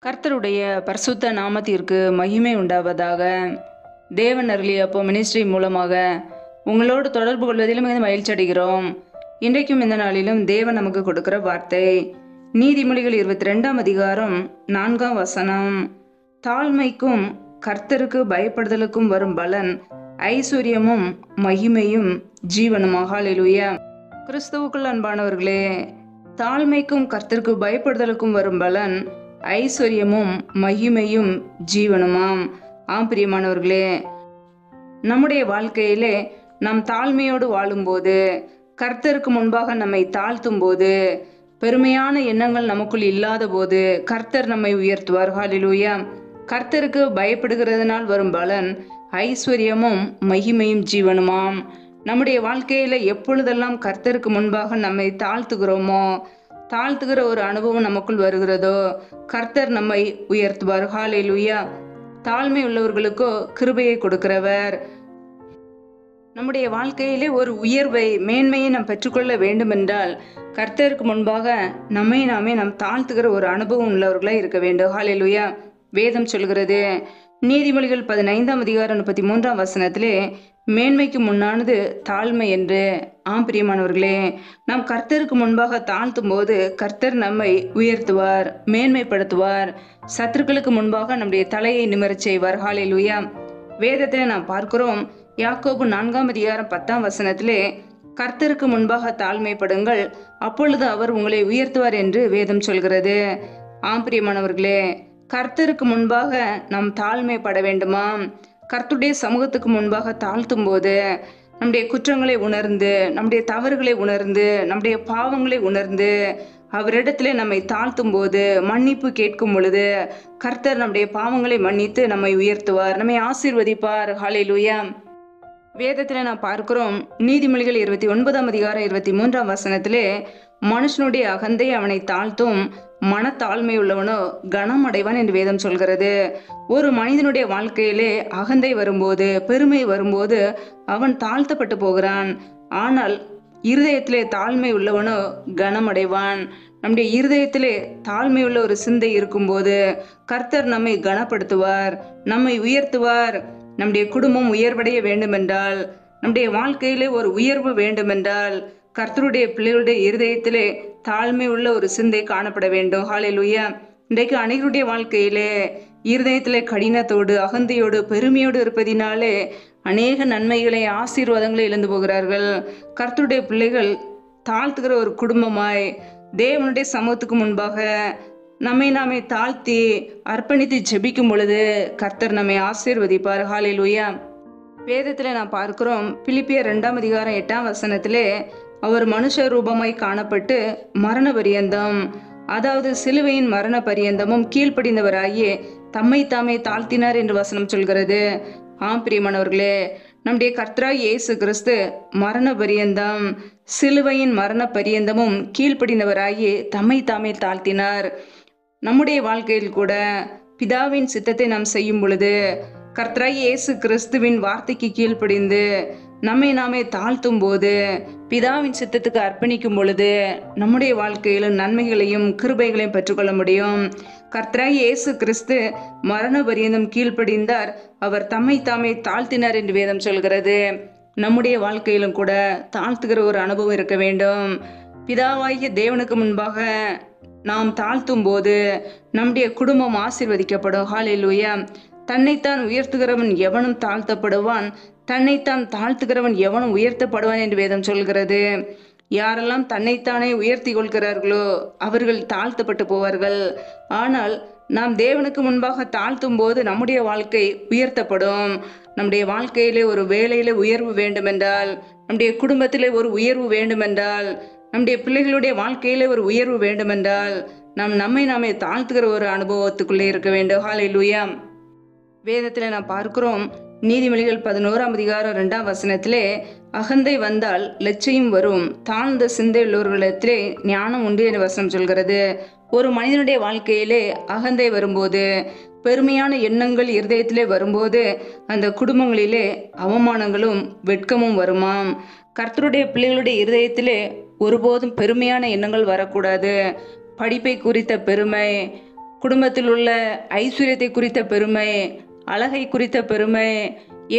கர்த்தருடைய பரிசுத்த நாமத்திற்கு மகிமை உண்டாவதாக. தேவன் அருளிய அப்போ மினிஸ்ட்ரி மூலமாக உங்களோடு தொடர்பு கொள்வதிலும் மிக மகிழ்ச்சி அடைகிறோம். இன்றைக்கும் இந்த நாளிலும் தேவன் நமக்கு கொடுக்கிற வார்த்தை நீதிமொழிகள் 22ஆம் அதிகாரம் 4ஆம் வசனம். தாழ்மைக்கும் கர்த்தருக்கு பயப்படுதலுக்கும் வரும் பலன் ஐஸ்வர்யமும் மகிமையும் ஜீவனுமாக. ஹல்லேலூயா. கிறிஸ்துவுக்குள் அன்பானவர்களே, தாழ்மைக்கும் கர்த்தருக்கு பயப்படுதலுக்கும் வரும் பலன் ஐஸ்வர்யமும் மகிமையும் ஜீவனுமாம். பிரியமானவர்களே, நம்முடைய வாழ்க்கையிலே நாம் தாழ்மையோடு வாழும்போது, கர்த்தருக்கு முன்பாக நம்மை தாழ்த்தும் போது, பெருமையான எண்ணங்கள் நமக்குள் இல்லாத போது கர்த்தர் நம்மை உயர்த்துவார். ஹல்லேலூயா. கர்த்தருக்கு பயப்படுகிறதுனால் வரும் பலன் ஐஸ்வர்யமும் மகிமையும் ஜீவனுமாம். நம்முடைய வாழ்க்கையில எப்பொழுதெல்லாம் கர்த்தருக்கு முன்பாக நம்மை தாழ்த்துகிற ஒரு அனுபவம் நமக்குள் வருகிறதோ கர்த்தர் நம்மை உயர்த்துவார். ஹல்லேலூயா. தாழ்மை உள்ளவர்களுக்கோ கிருபையை கொடுக்கிறவர். நம்முடைய வாழ்க்கையிலே ஒரு உயர்வை, மேன்மையை நாம் பெற்றுக்கொள்ள வேண்டும் என்றால் கர்த்தருக்கு முன்பாக நாமே நாம் தாழ்த்துகிற ஒரு அனுபவம் உள்ளவர்களாக இருக்க வேண்டும். ஹல்லேலூயா. வேதம் சொல்கிறது, நீதிமொழிகள் 15ஆம் அதிகாரம் 33ஆம் வசனத்திலே, மேன்மைக்கு முன்னானது தாழ்மை என்று. பிரியமானவர்களே, நாம் கர்த்தருக்கு முன்பாக தாழ்த்தும் போது கர்த்தர் நம்மை உயர்த்துவார், மேன்மைப்படுத்துவார். சத்துருக்களுக்கு முன்பாக நம்முடைய தலையை நிமிரச் செய்வார். ஹல்லேலூயா. வேதத்திலே நாம் பார்க்கிறோம், யாக்கோபு 4ஆம் அதிகாரம் 10ஆம் வசனத்திலே, கர்த்தருக்கு முன்பாக தாழ்மைப்படுங்கள், அப்பொழுது அவர் உங்களை உயர்த்துவார் என்று வேதம் சொல்கிறது. பிரியமானவர்களே, கர்த்தருக்கு முன்பாக நாம் தாழ்மைப்பட வேண்டுமா? கர்த்தருடைய சமூகத்துக்கு முன்பாக தாழ்த்தும் போது நம்முடைய குற்றங்களை உணர்ந்து, நம்முடைய தவறுகளை உணர்ந்து, நம்முடைய பாவங்களை உணர்ந்து அவரிடத்திலே நம்மை தாழ்த்தும் போது, மன்னிப்பு கேட்கும் பொழுது கர்த்தர் நம்முடைய பாவங்களை மன்னித்து நம்மை உயர்த்துவார், நம்மை ஆசீர்வதிப்பார். ஹல்லேலூயா. வேதத்தில் நாம் பார்க்கிறோம், நீதிமொழிகள் 29ஆம் அதிகாரம் 23ஆம் வசனத்திலே, மனுஷனுடைய அகந்தை அவனை தாழ்த்தும், மனத்தாழ்மை உள்ளவனோ கனம் அடைவான் என்று வேதம் சொல்கிறது. ஒரு மனிதனுடைய வாழ்க்கையிலே அகந்தை வரும்போது, பெருமை வரும்போது அவன் தாழ்த்தப்பட்டு போகிறான். ஆனால் இருதயத்திலே தாழ்மை உள்ளவனோ கனம் அடைவான். நம்முடைய இருதயத்திலே தாழ்மை உள்ள ஒரு சிந்தை இருக்கும்போது கர்த்தர் நம்மை கனப்படுத்துவார், நம்மை உயர்த்துவார். நம்முடைய குடும்பம் உயர்வடைய வேண்டுமென்றால், நம்முடைய வாழ்க்கையிலே ஒரு உயர்வு வேண்டுமென்றால் கர்த்தருடைய பிள்ளைகளுடைய இருதயத்திலே தாழ்மை உள்ள ஒரு சிந்தை காணப்பட வேண்டும். ஹல்லேலூயா. இன்றைக்கு அனைவருடைய வாழ்க்கையிலே இருதயத்திலே கடினத்தோடு, அகந்தையோடு, பெருமையோடு இருப்பதினாலே அநேக நன்மைகளை, ஆசீர்வாதங்களை இழந்து போகிறார்கள். கர்த்தருடைய பிள்ளைகள் தாழ்த்துகிற ஒரு குடும்பமாய் தேவனுடைய சமூகத்துக்கு முன்பாக நாமே தாழ்த்தி அர்ப்பணித்து ஜெபிக்கும் பொழுது கர்த்தர் நம்மை ஆசீர்வதிப்பார். ஹல்லேலூயா. வேதத்தில் நாம் பார்க்கிறோம், பிலிப்பியர் 2ஆம் அதிகாரம் 8ஆம் வசனத்திலே, அவர் மனுஷ ரூபமாய் காணப்பட்டு மரண பரியந்தம், அதாவது சிலுவையின் மரண பரியந்தமும் கீழ்ப்படிந்தவராகிய தம்மை தாமே தாழ்த்தினார் என்று வசனம் சொல்கிறது. பிரியமானவர்களே, நம்முடைய கர்த்தராகிய இயேசு கிறிஸ்து மரண பரியந்தம், சிலுவையின் மரண பரியந்தமும் கீழ்ப்படிந்தவராகிய தம்மை தாமே தாழ்த்தினார். நம்முடைய வாழ்க்கையில் கூட பிதாவின் சித்தத்தை நாம் செய்யும் பொழுது, கர்த்தராகிய இயேசு கிறிஸ்துவின் வார்த்தைக்கு கீழ்ப்படிந்து நாமே தாழ்த்தும் போது, பிதாவின் சித்தத்துக்கு அர்ப்பணிக்கும் பொழுது நம்முடைய வாழ்க்கையிலும் நன்மைகளையும் கிருபைகளையும் பெற்றுக்கொள்ள முடியும். கர்த்தராகிய இயேசு கிறிஸ்து மரண பரியந்தம் கீழ்ப்படிந்தார், அவர் தம்மை தாமே தாழ்த்தினார் என்று வேதம் சொல்கிறது. நம்முடைய வாழ்க்கையிலும் கூட தாழ்த்துகிற ஒரு அனுபவம் இருக்க வேண்டும். பிதாவாகிய தேவனுக்கு முன்பாக நாம் தாழ்த்தும் போது நம்முடைய குடும்பம் ஆசீர்வதிக்கப்படும். ஹல்லேலூயா. தன்னைத்தான் உயர்த்துகிறவன் எவனும் தாழ்த்தப்படுவான், தன்னைத்தான் தாழ்த்துகிறவன் எவனும் உயர்த்தப்படுவான் என்று வேதம் சொல்கிறது. யாரெல்லாம் தன்னைத்தானே உயர்த்தி கொள்கிறார்களோ அவர்கள் தாழ்த்தப்பட்டு போவார்கள். ஆனால் நாம் தேவனுக்கு முன்பாக தாழ்த்தும் போது நம்முடைய வாழ்க்கை உயர்த்தப்படும். நம்முடைய வாழ்க்கையிலே ஒரு வேலையில உயர்வு வேண்டுமென்றால், நம்முடைய குடும்பத்திலே ஒரு உயர்வு வேண்டுமென்றால், நம்முடைய பிள்ளைகளுடைய வாழ்க்கையிலே ஒரு உயர்வு வேண்டுமென்றால் நாமே தாழ்த்துகிற ஒரு அனுபவத்துக்குள்ளே இருக்க வேண்டும். ஹல்லேலூயா. வேதத்தில் நாம் பார்க்கிறோம், நீதிமொழிகள் 11ஆம் அதிகாரம் 2ஆம் வசனத்திலே, அகந்தை வந்தால் லட்சியம் வரும், தாழ்ந்த சிந்தை உள்ளவர்களிடத்திலே ஞானம் உண்டு என்ற வசனம் சொல்கிறது. ஒரு மனிதனுடைய வாழ்க்கையிலே அகந்தை வரும்போது, பெருமையான எண்ணங்கள் இருதயத்திலே வரும்போது அந்த குடும்பங்களிலே அவமானங்களும் வெட்கமும் வருமாம். கர்த்தருடைய பிள்ளைகளுடைய இருதயத்திலே ஒருபோதும் பெருமையான எண்ணங்கள் வரக்கூடாது. படிப்பை குறித்த பெருமை, குடும்பத்தில் உள்ள ஐஸ்வர்யத்தை குறித்த பெருமை, அழகை குறித்த பெருமை,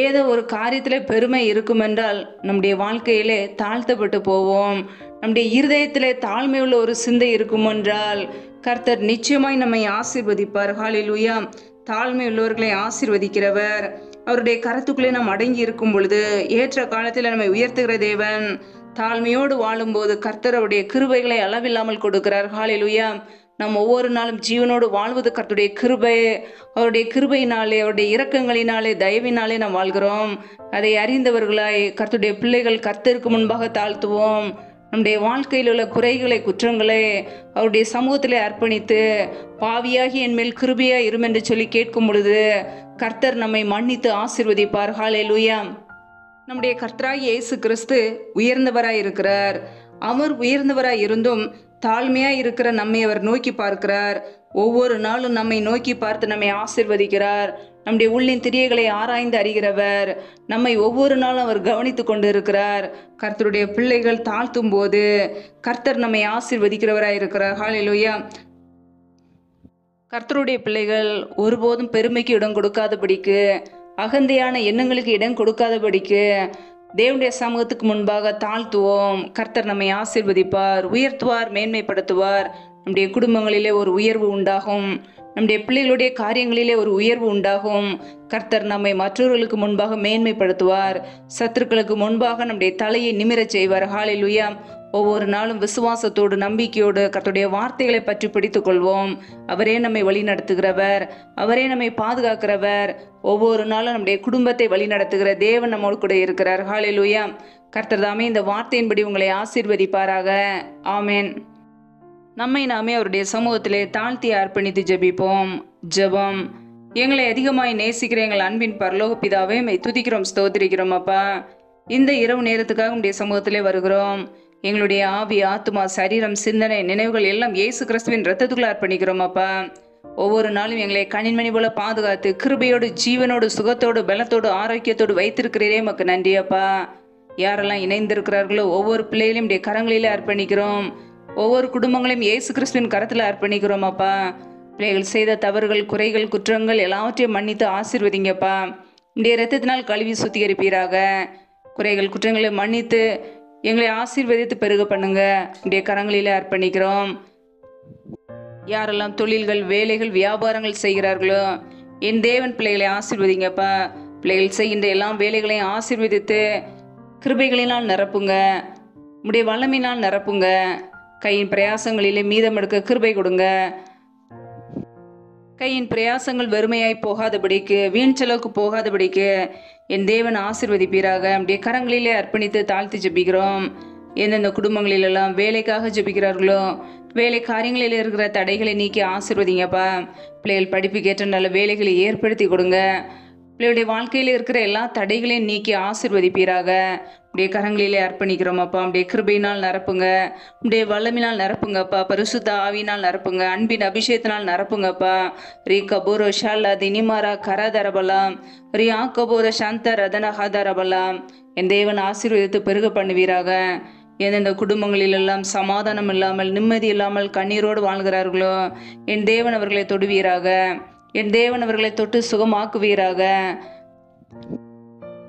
ஏதோ ஒரு காரியத்தில் பெருமை இருக்குமென்றால் நம்முடைய வாழ்க்கையிலே தாழ்த்தப்பட்டு போவோம். நம்முடைய இருதயத்திலே தாழ்மையுள்ள ஒரு சிந்தை இருக்குமென்றால் கர்த்தர் நிச்சயமாய் நம்மை ஆசீர்வதிப்பார். ஹல்லேலூயா. தாழ்மை உள்ளவர்களை ஆசீர்வதிக்கிறவர். அவருடைய கரத்துக்குள்ளே நாம் அடங்கி இருக்கும் பொழுது ஏற்ற காலத்தில் நம்மை உயர்த்துகிற தேவன். தாழ்மையோடு வாழும்போது கர்த்தர் அவருடைய கிருபைகளை அளவில்லாமல் கொடுக்கிறார். ஹல்லேலூயா. நாம் ஒவ்வொரு நாளும் ஜீவனோடு வாழ்வது கர்த்தருடைய கிருபை. அவருடைய கிருபையினாலே, அவருடைய இரக்கங்களினாலே, தயவினாலே நாம் வாழ்கிறோம். அதை அறிந்தவர்களாய் கர்த்தருடைய பிள்ளைகள் கர்த்தருக்கு முன்பாக தாழ்த்துவோம். நம்முடைய வாழ்க்கையில் உள்ள குறைகளை, குற்றங்களை அவருடைய சமூகத்திலே அர்ப்பணித்து பாவியாகி என் மேல் கிருபையா இரும் என்று சொல்லி கேட்கும் பொழுது கர்த்தர் நம்மை மன்னித்து ஆசீர்வதிப்பார். ஹல்லேலூயா. நம்முடைய கர்த்தராகிய இயேசு கிறிஸ்து உயர்ந்தவராய் இருக்கிறார். அவர் உயர்ந்தவராய் இருந்தும் தாழ்மையாய் இருக்கிற நம்மை அவர் நோக்கி பார்க்கிறார். ஒவ்வொரு நாளும் நம்மை நோக்கி பார்த்து நம்மை ஆசீர்வதிக்கிறார். நம்முடைய உள்ளின் திரியைகளை ஆராய்ந்து அறிகிறவர். நம்மை ஒவ்வொரு நாளும் அவர் கவனித்து கொண்டு இருக்கிறார். கர்த்தருடைய பிள்ளைகள் தாழ்த்தும் போது கர்த்தர் நம்மை ஆசீர்வதிக்கிறவராய் இருக்கிறார். ஹல்லேலூயா. கர்த்தருடைய பிள்ளைகள் ஒருபோதும் பெருமைக்கு இடம் கொடுக்காதபடிக்கு, அகந்தையான எண்ணங்களுக்கு இடம் கொடுக்காதபடிக்கு தேவனுடைய சமூகத்துக்கு முன்பாக தாழ்த்துவோம். கர்த்தர் நம்மை ஆசீர்வதிப்பார், உயர்த்துவார், மேன்மைப்படுத்துவார். நம்முடைய குடும்பங்களிலே ஒரு உயர்வு உண்டாகும். நம்முடைய பிள்ளைகளுடைய காரியங்களிலே ஒரு உயர்வு உண்டாகும். கர்த்தர் நம்மை மற்றவர்களுக்கு முன்பாக மேன்மைப்படுத்துவார். சத்துருக்களுக்கு முன்பாக நம்முடைய தலையை நிமிரச் செய்வார். ஹல்லேலூயா. ஒவ்வொரு நாளும் விசுவாசத்தோடு, நம்பிக்கையோடு கர்த்தருடைய வார்த்தைகளை பற்றி பிடித்துக் கொள்வோம். அவரே நம்மை வழி நடத்துகிறவர். அவரே நம்மை பாதுகாக்கிறவர். ஒவ்வொரு நாளும் நம்முடைய குடும்பத்தை வழி நடத்துகிற தேவன் நம்மோடு கூட இருக்கிறார். ஹல்லேலூயா. கர்த்தர் தாமே இந்த வார்த்தையின்படி உங்களை ஆசீர்வதிப்பாராக. ஆமென். நம்மை நாமே அவருடைய சமூகத்திலே தாழ்த்தி அர்ப்பணித்து ஜெபிப்போம். ஜெபம். எங்களை அதிகமாய் நேசிக்கிற எங்கள் அன்பின் பரலோக பிதாவே, மை துதிக்கிறோம், ஸ்தோத்திரிக்கிறோம். அப்பா, இந்த இரவு நேரத்துக்காக உடைய சமூகத்திலே வருகிறோம். எங்களுடைய ஆவி, ஆத்துமா, சரீரம், சிந்தனை, நினைவுகள் எல்லாம் இயேசு கிறிஸ்துவின் இரத்தத்துக்குள்ள அர்ப்பணிக்கிறோம். அப்பா, ஒவ்வொரு நாளும் எங்களை கண்ணின்மணி போல பாதுகாத்து கிருபையோடு, ஜீவனோடு, சுகத்தோடு, பலத்தோடு, ஆரோக்கியத்தோடு வைத்திருக்கிறீரே, மக்கு நன்றி. அப்பா, யாரெல்லாம் இணைந்திருக்கிறார்களோ ஒவ்வொரு பிள்ளைகளையும் உடைய கரங்களிலே அர்ப்பணிக்கிறோம். ஒவ்வொரு குடும்பங்களையும் இயேசு கிறிஸ்துவின் கரத்தில் அர்ப்பணிக்கிறோம். அப்பா, பிள்ளைகள் செய்த தவறுகள், குறைகள், குற்றங்கள் எல்லாவற்றையும் மன்னித்து ஆசீர்வதிங்கப்பா. உடைய இரத்தத்தினால் கழுவி சுத்திகரிப்பீராக. குறைகள், குற்றங்களை மன்னித்து எங்களை ஆசீர்வதித்து பெருக பண்ணுங்க. உடைய கரங்களிலே அர்ப்பணிக்கிறோம். யாரெல்லாம் தொழில்கள், வேலைகள், வியாபாரங்கள் செய்கிறார்களோ என் தேவன் பிள்ளைகளை ஆசீர்வதிங்கப்பா. பிள்ளைகள் செய்கின்ற எல்லா வேலைகளையும் ஆசீர்வதித்து கிருபைகளினால் நிரப்புங்க. உடைய வல்லமையினால் நிரப்புங்க. கையின் பிரயாசங்களிலே மீதம் எடுக்க கிருபை கொடுங்க. கையின் பிரயாசங்கள் வெறுமையாய் போகாதபடிக்கு, வீண் செலவுக்கு போகாதபடிக்கு என் தேவன் ஆசீர்வதிப்பீராக. அப்படியே கரங்களிலே அர்ப்பணித்து தாழ்த்தி ஜெபிக்கிறோம். எந்தெந்த குடும்பங்களிலெல்லாம் வேலைக்காக ஜெபிக்கிறார்களோ வேலை காரியங்களில் இருக்கிற தடைகளை நீக்கி ஆசீர்வதிங்கப்பா. பிள்ளைகள் படிப்புக்கேற்ற நல்ல வேலைகளை ஏற்படுத்தி கொடுங்க. பிள்ளையுடைய வாழ்க்கையில் இருக்கிற எல்லா தடைகளையும் நீக்கி ஆசீர்வதிப்பீராக. உடைய கரங்களிலே அர்ப்பணிக்கிறோம். அப்பா, உடைய கிருபையினால் நிரப்புங்க. உடைய வல்லமினால் நிரப்புங்கப்பா. பரிசுத்த ஆவியினால் நிரப்புங்க. அன்பின் அபிஷேகத்தினால் நிரப்புங்கப்பா. ரீ கபூர ஷாலா தினிமாரா கராதரபலாம், ரீ ஆ கபூர சாந்த ரதனஹாதரபலாம். என் தேவன் ஆசீர்வதித்து பெருக பண்ணுவீராக. எந்தெந்த குடும்பங்களிலெல்லாம் சமாதானம் இல்லாமல், நிம்மதி இல்லாமல் கண்ணீரோடு வாழ்கிறார்களோ என் தேவன் அவர்களை தொடுவீராக. என் தேவன் அவர்களை தொட்டு சுகமாக்குவீராக.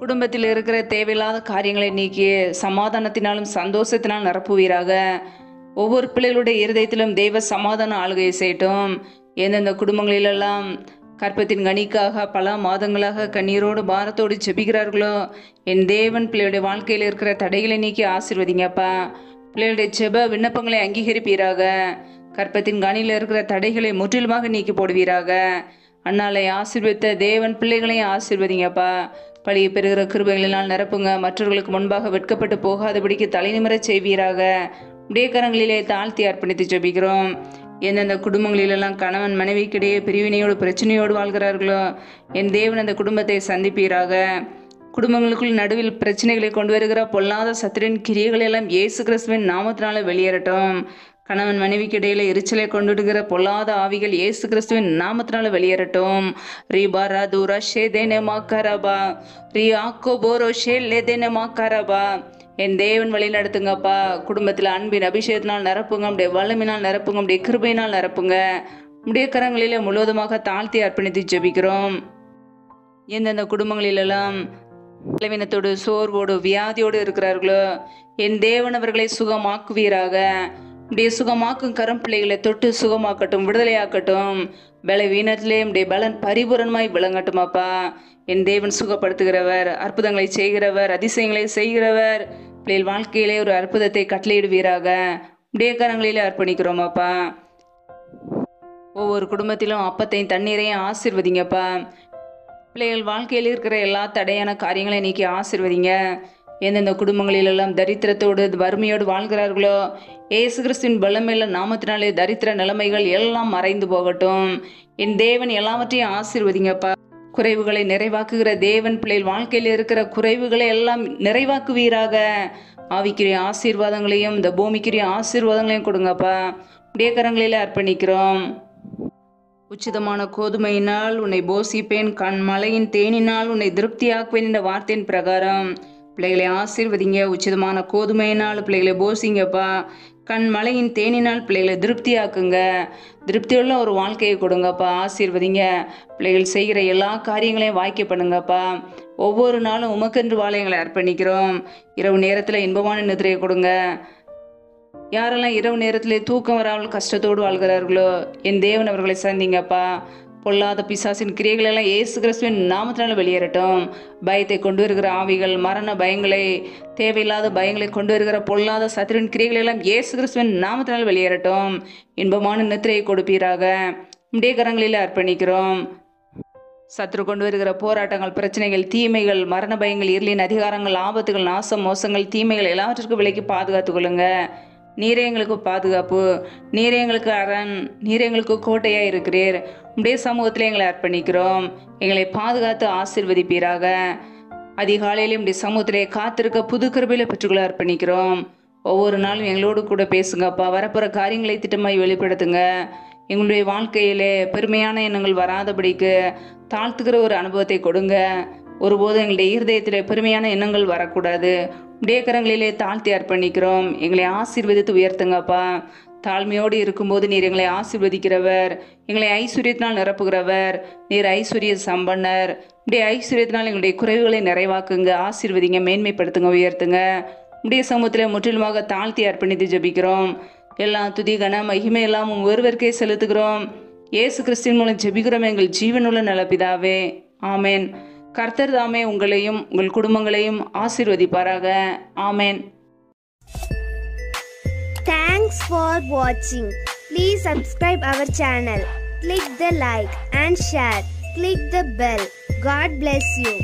குடும்பத்தில் இருக்கிற தேவையில்லாத காரியங்களை நீக்கி சமாதானத்தினாலும் சந்தோஷத்தினால் நிரப்புவீராக. ஒவ்வொரு பிள்ளைகளுடைய இருதயத்திலும் தெய்வ சமாதான ஆளுகையை செய்யட்டும். எந்தெந்த குடும்பங்களிலெல்லாம் கற்பத்தின் கனிக்காக பல மாதங்களாக கண்ணீரோடு பாரத்தோடு ஜெபிக்கிறார்களோ என் தேவன் பிள்ளையுடைய வாழ்க்கையில் இருக்கிற தடைகளை நீக்கி ஆசீர்வதிங்கப்பா. பிள்ளைகளுடைய ஜெப விண்ணப்பங்களை அங்கீகரிப்பீராக. கற்பத்தின் கனியில் இருக்கிற தடைகளை முற்றிலுமாக நீக்கி போடுவீராக. அண்ணாலை ஆசீர்வதித்த தேவன் பிள்ளைகளையும் ஆசீர்வதிங்கப்பா. பழியை பெறுகிற கிருபைகளினால் நிரப்புங்க. மற்றவர்களுக்கு முன்பாக வெட்கப்பட்டு போகாதபடிக்கு தலைநிமிரச் செய்வீராக. உடைய கரங்களிலே தாழ்த்தி அர்ப்பணித்து ஜெபிக்கிறோம். எந்தெந்த குடும்பங்களிலெல்லாம் கணவன் மனைவிக்கிடையே பிரிவினையோடு பிரச்சனையோடு வாழ்கிறார்களோ என் தேவன் அந்த குடும்பத்தை சந்திப்பீராக. குடும்பங்களுக்குள் நடுவில் பிரச்சனைகளை கொண்டு வருகிற பொல்லாத சத்துரின் கிரியைகள் எல்லாம் இயேசு கிறிஸ்துவின் நாமத்தினால வெளியேறட்டும். கணவன் மனைவிக்கு இடையில எரிச்சலை கொண்டுடுகிற பொல்லாத ஆவிகள் இயேசு கிறிஸ்துவின் நாமத்தினால வெளியேறட்டும். ரீபாரா தூரா ஷேதேனே மாக்கரபா, ரீ ஆக்கோ போரோ ஷேலேதேனே மாக்கரபா. என் தேவன் வழி நடத்துங்கப்பா. குடும்பத்தில் அன்பின் அபிஷேகத்தினால் நிரப்புங்க. அப்படியே வல்லமினால் நிரப்புங்க. அப்படியே கிருபையினால் நிரப்புங்க. உடைய கரங்களிலே முழுவதுமாக தாழ்த்தி அர்ப்பணித்து ஜெபிக்கிறோம். எந்தெந்த குடும்பங்களிலெல்லாம் பலவீனத்தோடு சோர்வோடு வியாதியோடு இருக்கிறார்களோ என் தேவன் அவர்களை சுகமாக்குவீராக. உடைய சுகமாக்கும் கரம் பிள்ளைகளை தொட்டு சுகமாக்கட்டும், விடுதலையாக்கட்டும். பலவீனத்திலே உடைய பலன் பரிபூரணமாய் விளங்கட்டும் அப்பா. என் தேவன் சுகப்படுத்துகிறவர், அற்புதங்களை செய்கிறவர், அதிசயங்களை செய்கிறவர். பிள்ளைகள் வாழ்க்கையிலே ஒரு அற்புதத்தை கட்டளையிடுவீராக. உடைய கரங்களிலே அர்ப்பணிக்கிறோம் அப்பா. ஒவ்வொரு குடும்பத்திலும் அப்பத்தையும் தண்ணீரையும் ஆசீர்வதிங்கப்பா. பிள்ளைகள் வாழ்க்கையில் இருக்கிற எல்லா தடையான காரியங்களை நீக்கி ஆசீர்வதிங்க. எந்தெந்த குடும்பங்களிலெல்லாம் தரித்திரத்தோடு வறுமையோடு வாழ்கிறார்களோ இயேசு கிறிஸ்துவின் பலமுள்ள நாமத்தினாலே தரித்திர நிலைமைகள் எல்லாம் மறைந்து போகட்டும். என் தேவன் எல்லாவற்றையும் ஆசீர்வதிங்கப்பா. குறைவுகளை நிறைவாக்குகிற தேவன் பிள்ளைகள் வாழ்க்கையில் இருக்கிற குறைவுகளை எல்லாம் நிறைவாக்குவீராக. ஆவிக்குரிய ஆசீர்வாதங்களையும் இந்த பூமிக்குரிய ஆசீர்வாதங்களையும் கொடுங்கப்பா. உடைய கரங்களில் அர்ப்பணிக்கிறோம். உச்சிதமான கோதுமையினால் உன்னை போசிப்பேன், கண்மலையின் தேனினால் உன்னை திருப்தியாக்குவேன் என்ற வார்த்தையின் பிரகாரம் பிள்ளைகளை ஆசீர்வதிங்க. உச்சிதமான கோதுமையினால் பிள்ளைகளை போசிங்கப்பா. கண்மலையின் தேனினால் பிள்ளைகளை திருப்தியாக்குங்க. திருப்தியுள்ள ஒரு வாழ்க்கையை கொடுங்கப்பா. ஆசீர்வதிங்க. பிள்ளைகள் செய்கிற எல்லா காரியங்களையும் வாய்க்க பண்ணுங்கப்பா. ஒவ்வொரு நாளும் உமக்கென்று வாழ எங்களை அர்ப்பணிக்கிறோம். இரவு நேரத்தில் இன்பமான நிதிரையை கொடுங்க. யாரெல்லாம் இரவு நேரத்திலே தூக்கம் வராமல் கஷ்டத்தோடு வாழ்கிறார்களோ என் தேவன் அவர்களை சந்திங்கப்பா. பொல்லாத பிசாசின் கிரியைகள் எல்லாம் இயேசு கிறிஸ்துவின் நாமத்தினால வெளியேறட்டும். பயத்தை கொண்டு வருகிற ஆவிகள், மரண பயங்களை, தேவையில்லாத பயங்களை கொண்டு வருகிற பொல்லாத சத்துருவின் கிரியைகள் எல்லாம் இயேசு கிறிஸ்துவின் நாமத்தினால் வெளியேறட்டும். இன்பமான நித்திரையை கொடுப்பீராக. உடைய கரங்களில் அர்ப்பணிக்கிறோம். சத்துரு கொண்டு வருகிற போராட்டங்கள், பிரச்சனைகள், தீமைகள், மரண பயங்கள், இருளின் அதிகாரங்கள், ஆபத்துகள், நாசம், மோசங்கள், தீமைகள் எல்லாவற்றிற்கும் விலைக்கு பாதுகாத்து கொள்ளுங்க. நீரே எங்களுக்கு பாதுகாப்பு, நீரே எங்களுக்கு அரண், நீரே எங்களுக்கு கோட்டையாக இருக்கிறீர். உடைய சமூகத்தில் எங்களை அர்ப்பணிக்கிறோம். எங்களை பாதுகாத்து ஆசீர்வதிப்பீராக. அதிகாலையிலே உடைய சமூகத்திலே காத்திருக்க புது கிருபையில பெற்றுக்கொள்ள அர்ப்பணிக்கிறோம். ஒவ்வொரு நாளும் எங்களோடு கூட பேசுங்கப்பா. வரப்போகிற காரியங்களை திட்டமாய் வெளிப்படுத்துங்க. எங்களுடைய வாழ்க்கையிலே பெருமையான எண்ணங்கள் வராதபடிக்கு தாழ்த்துக்கிற ஒரு அனுபவத்தை கொடுங்க. ஒருபோதும் எங்களுடைய இருதயத்தில் பெருமையான எண்ணங்கள் வரக்கூடாது. உடைய கரங்களிலே தாழ்த்தி அர்ப்பணிக்கிறோம். எங்களை ஆசீர்வதித்து உயர்த்துங்கப்பா. தாழ்மையோடு இருக்கும்போது நீர் எங்களை ஆசீர்வதிக்கிறவர், எங்களை ஐஸ்வர்யத்தினால் நிரப்புகிறவர். நீர் ஐஸ்வர்ய சம்பன்னர். உடைய ஐஸ்வர்யத்தினால் எங்களுடைய குறைவுகளை நிறைவாக்குங்க. ஆசீர்வதிங்க, மேன்மைப்படுத்துங்க, உயர்த்துங்க. உடைய சமூகத்தில் முற்றிலுமாக தாழ்த்தி அர்ப்பணித்து ஜெபிக்கிறோம். எல்லா துதி கன மகிமை எல்லாம் ஒருவருக்கே செலுத்துகிறோம். இயேசு கிறிஸ்துவின் மூலம் ஜெபிக்கிறோம் எங்கள் ஜீவனுள்ள நல்ல பிதாவே. ஆமேன். கர்த்தர் தாமே உங்களையும் உங்கள் குடும்பங்களையும் ஆசீர்வதிப்பாராக. ஆமேன். Thanks for watching. Please subscribe our channel. Click the like and share. Click the bell. God bless you.